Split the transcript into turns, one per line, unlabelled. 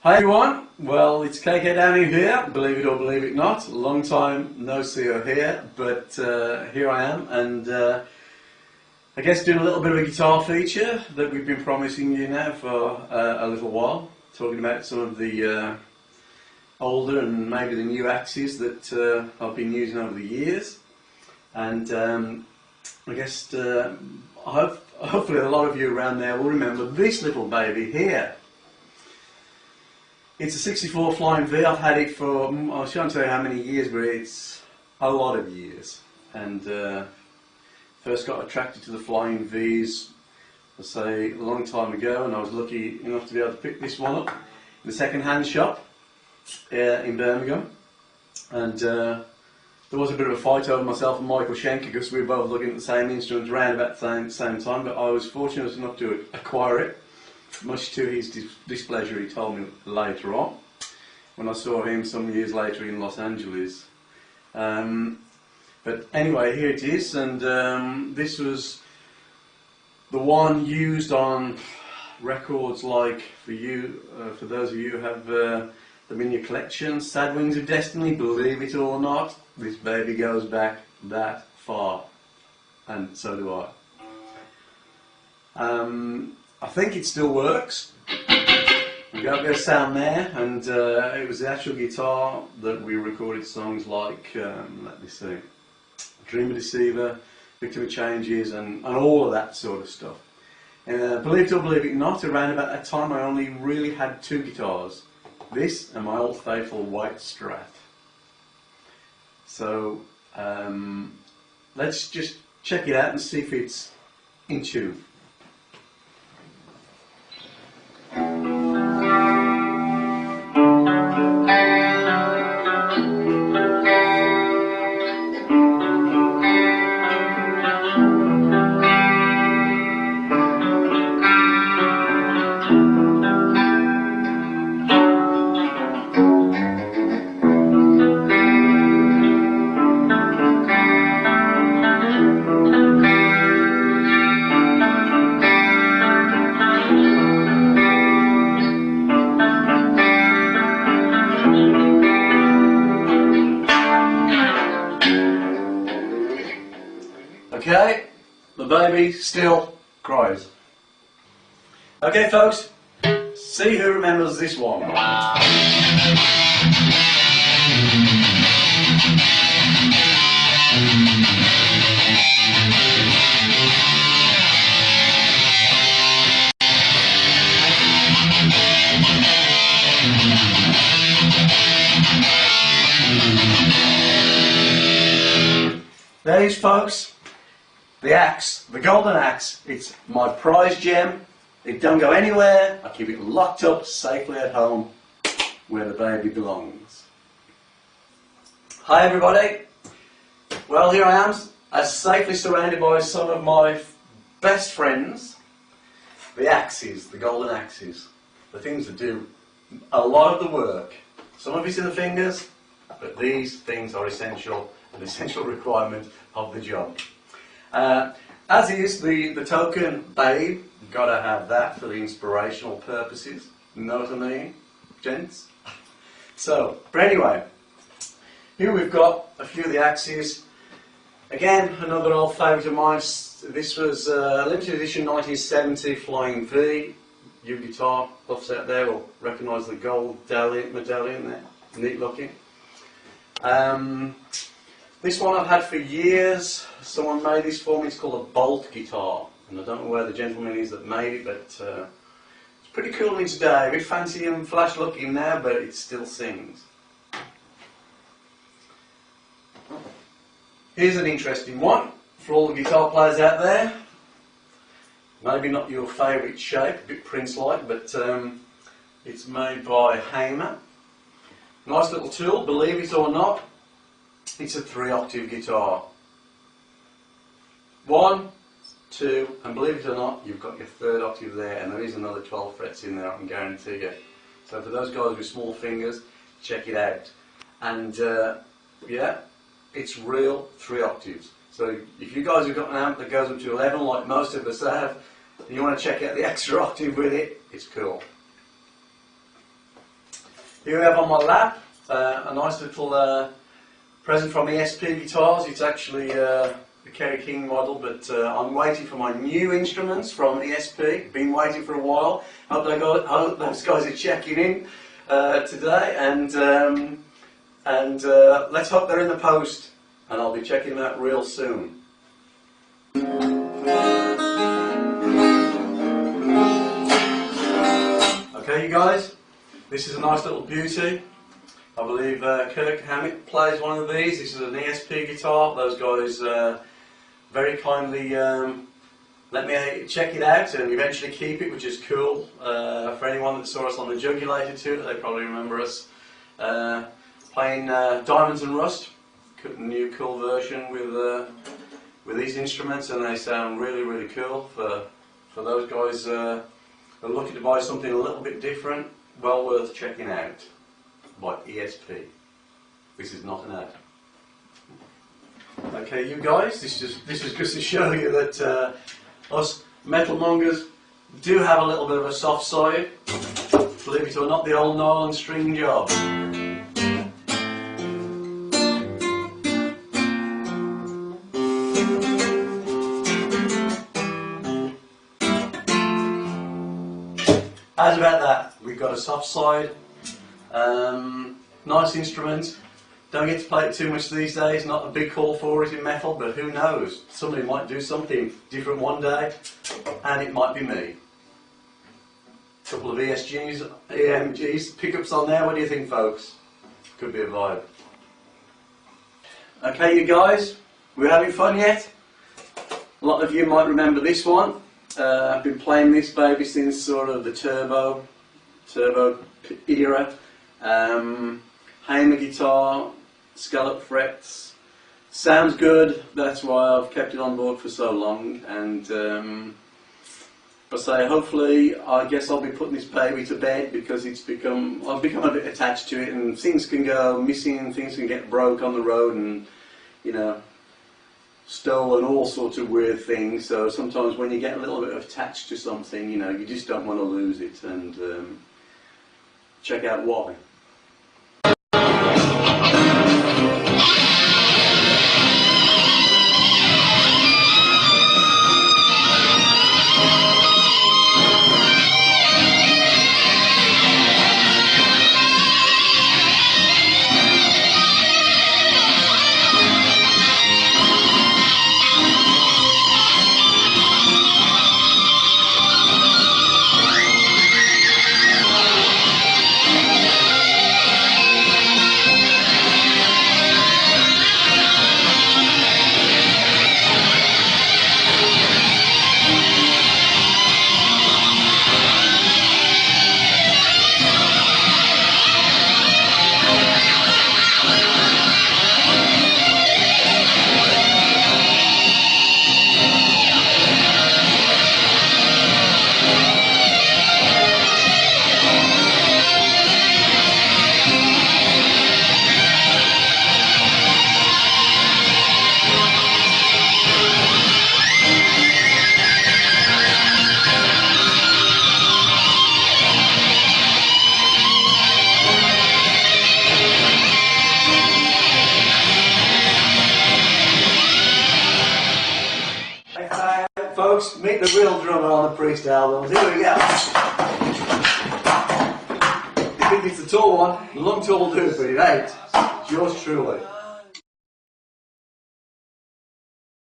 Hi everyone, well it's KK Downey here, believe it or believe it not, long time no see or hear, but here I am, and I guess doing a little bit of a guitar feature that we've been promising you now for a little while, talking about some of the older and maybe the new axes that I've been using over the years, and I guess hopefully a lot of you around there will remember this little baby here. It's a 64 Flying V. I've had it for, I shan't tell you how many years, but it's a lot of years. And first got attracted to the Flying Vs, let's say, a long time ago, and I was lucky enough to be able to pick this one up in the second-hand shop in Birmingham. And there was a bit of a fight over myself and Michael Schenker because we were both looking at the same instruments around about the same time, but I was fortunate enough to acquire it. Much to his displeasure, he told me later on, when I saw him some years later in Los Angeles. But anyway, here it is, and this was the one used on records like, for those of you who have them in your collection, Sad Wings of Destiny, believe it or not, this baby goes back that far, and so do I. I think it still works. We've got a bit of sound there, and it was the actual guitar that we recorded songs like, let me see, Dreamer Deceiver, Victim of Changes, and all of that sort of stuff. Believe it or believe it not, around about that time I only really had two guitars, this and my old faithful white Strat. So let's just check it out and see if it's in tune. Okay, the baby still cries. Okay folks, see who remembers this one. There is, folks. The axe, the golden axe, it's my prized gem. It don't go anywhere. I keep it locked up safely at home where the baby belongs. Hi everybody. Well, here I am, as safely surrounded by some of my best friends. The axes, the golden axes. The things that do a lot of the work. Some of it's in the fingers, but these things are essential, an essential requirement of the job. As is the token babe, gotta have that for the inspirational purposes, know what I mean, gents? So, but anyway, here we've got a few of the axes. Again, another old favourite of mine. This was limited edition 1970 Flying V. You guitar buffs out there will recognise the gold medallion there, neat looking. This one I've had for years. Someone made this for me. It's called a bolt guitar, and I don't know where the gentleman is that made it, but it's pretty cool in its day. A bit fancy and flash looking now, but it still sings. Here's an interesting one for all the guitar players out there. Maybe not your favourite shape, a bit Prince-like, but it's made by Hamer. Nice little tool, believe it or not. It's a 3-octave guitar. 1, 2, and believe it or not, you've got your 3rd octave there, and there is another 12 frets in there, I can guarantee you. So for those guys with small fingers, check it out. And yeah, it's real 3 octaves. So if you guys have got an amp that goes up to 11, like most of us have, and you want to check out the extra octave with it, it's cool. Here we have on my lap a nice little present from ESP Guitars. It's actually the Kerry King model, but I'm waiting for my new instruments from ESP. Been waiting for a while. Hope those guys are checking in today, and let's hope they're in the post, and I'll be checking them out real soon. Okay, you guys, this is a nice little beauty. I believe Kirk Hammett plays one of these. This is an ESP guitar. Those guys very kindly let me check it out and eventually keep it, which is cool. For anyone that saw us on the Jugulator tour, they probably remember us playing Diamonds and Rust, a new cool version with these instruments, and they sound really, really cool. For those guys who are looking to buy something a little bit different, well worth checking out by ESP. This is not an ad. Okay, you guys, this is just to show you that us metal mongers do have a little bit of a soft side. Believe it or not, the old nylon string job. How's about that? We've got a soft side, nice instrument. Don't get to play it too much these days, not a big call for it in metal, but who knows? Somebody might do something different one day, and it might be me. A couple of EMGs, pickups on there, what do you think, folks? Could be a vibe. Okay, you guys, we're having fun yet? A lot of you might remember this one. I've been playing this baby since sort of the turbo era. Hamer guitar, scallop frets. Sounds good, that's why I've kept it on board for so long. And I say, hopefully, I guess I'll be putting this baby to bed, because I've become a bit attached to it, and things can go missing, things can get broke on the road, and you know, stolen, all sorts of weird things. So sometimes when you get a little bit attached to something, you know, you just don't want to lose it, and check out why. Folks, meet the real drummer on the Priest albums. Here we go. You think it's the tall one? The long tall will do, but it ain't. It's yours truly.